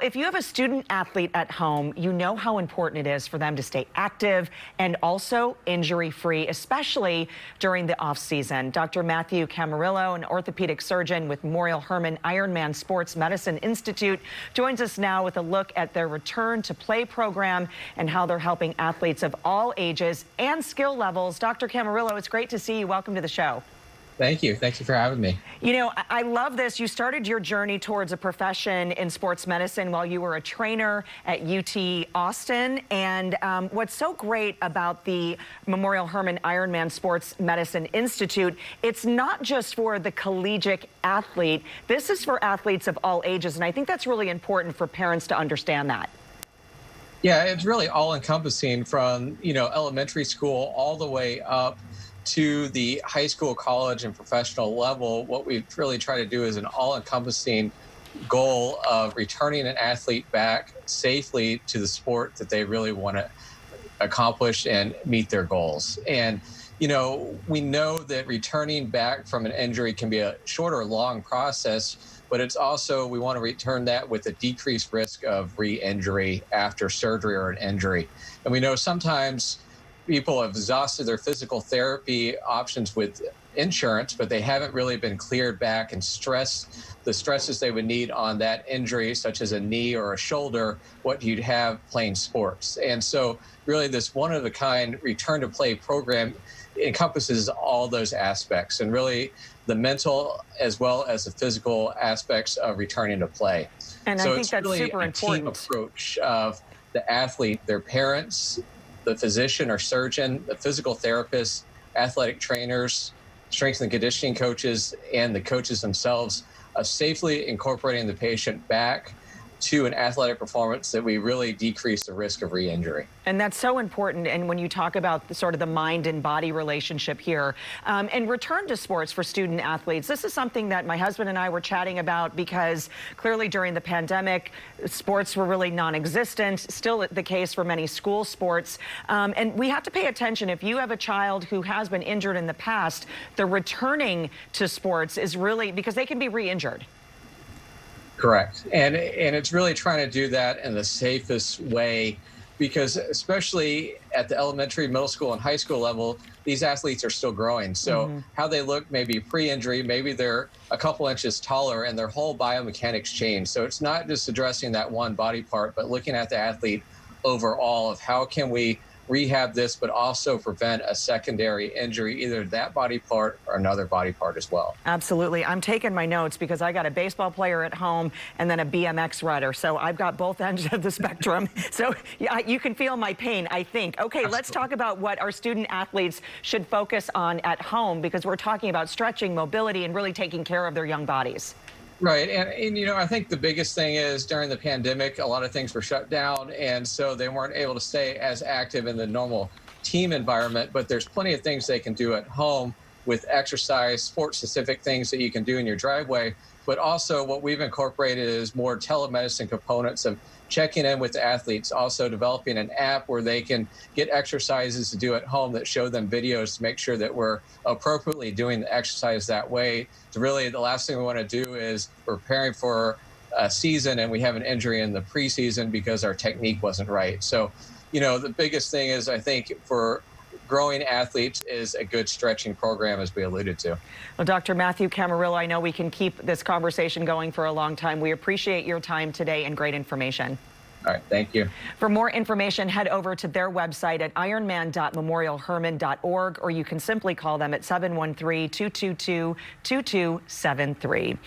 If you have a student athlete at home, you know how important it is for them to stay active and also injury-free, especially during the off-season. Dr. Matthew Camarillo, an orthopedic surgeon with Memorial Hermann IRONMAN Sports Medicine Institute, joins us now with a look at their Return to Play program and how they're helping athletes of all ages and skill levels. Dr. Camarillo, it's great to see you. Welcome to the show. Thank you. Thank you for having me. You know, I love this. You started your journey towards a profession in sports medicine while you were a trainer at UT Austin. And what's so great about the Memorial Hermann Ironman Sports Medicine Institute, it's not just for the collegiate athlete. This is for athletes of all ages. And I think that's really important for parents to understand that. Yeah, it's really all encompassing from, elementary school all the way up to the high school, college, and professional level. What we really try to do is an all-encompassing goal of returning an athlete back safely to the sport that they really want to accomplish and meet their goals. And, we know that returning back from an injury can be a short or long process, but it's also, we want to return that with a decreased risk of re-injury after surgery or an injury. And we know sometimes people have exhausted their physical therapy options with insurance, but they haven't really been cleared back and the stresses they would need on that injury, such as a knee or a shoulder, what you'd have playing sports. And so really this one-of-a-kind Return to Play program encompasses all those aspects, and really the mental as well as the physical aspects of returning to play. And so I think it's that's really super a important. team approach of the athlete, their parents, the physician or surgeon, the physical therapist, athletic trainers, strength and conditioning coaches, and the coaches themselves, of safely incorporating the patient back to an athletic performance that we really decrease the risk of re-injury. And that's so important. And when you talk about the mind and body relationship here, and return to sports for student athletes, this is something that my husband and I were chatting about, because clearly during the pandemic, sports were really non-existent, still the case for many school sports. And we have to pay attention. If you have a child who has been injured in the past, the returning to sports is really, because they can be re-injured. Correct. And it's really trying to do that in the safest way, because especially at the elementary, middle school, and high school level, these athletes are still growing. So how they look maybe pre-injury, maybe they're a couple inches taller and their whole biomechanics change. So it's not just addressing that one body part, but looking at the athlete overall of how can we rehab this, but also prevent a secondary injury, either that body part or another body part as well. Absolutely. I'm taking my notes because I got a baseball player at home and then a BMX rider. So I've got both ends of the spectrum. So yeah, you can feel my pain, I think. Okay, Absolutely. Let's talk about what our student athletes should focus on at home, because we're talking about stretching, mobility, and really taking care of their young bodies. Right. And I think the biggest thing is during the pandemic, a lot of things were shut down. And so they weren't able to stay as active in the normal team environment. But there's plenty of things they can do at home with exercise, sport-specific things that you can do in your driveway. But also what we've incorporated is more telemedicine components of checking in with the athletes, also developing an app where they can get exercises to do at home that show them videos to make sure that we're appropriately doing the exercise that way. So really, the last thing we want to do is we're preparing for a season and we have an injury in the preseason because our technique wasn't right. So, the biggest thing is, I think, for growing athletes is a good stretching program, as we alluded to. Well, Dr. Matthew Camarillo, I know we can keep this conversation going for a long time. We appreciate your time today and great information. All right, thank you. For more information, head over to their website at ironman.memorialhermann.org, or you can simply call them at 713-222-2273.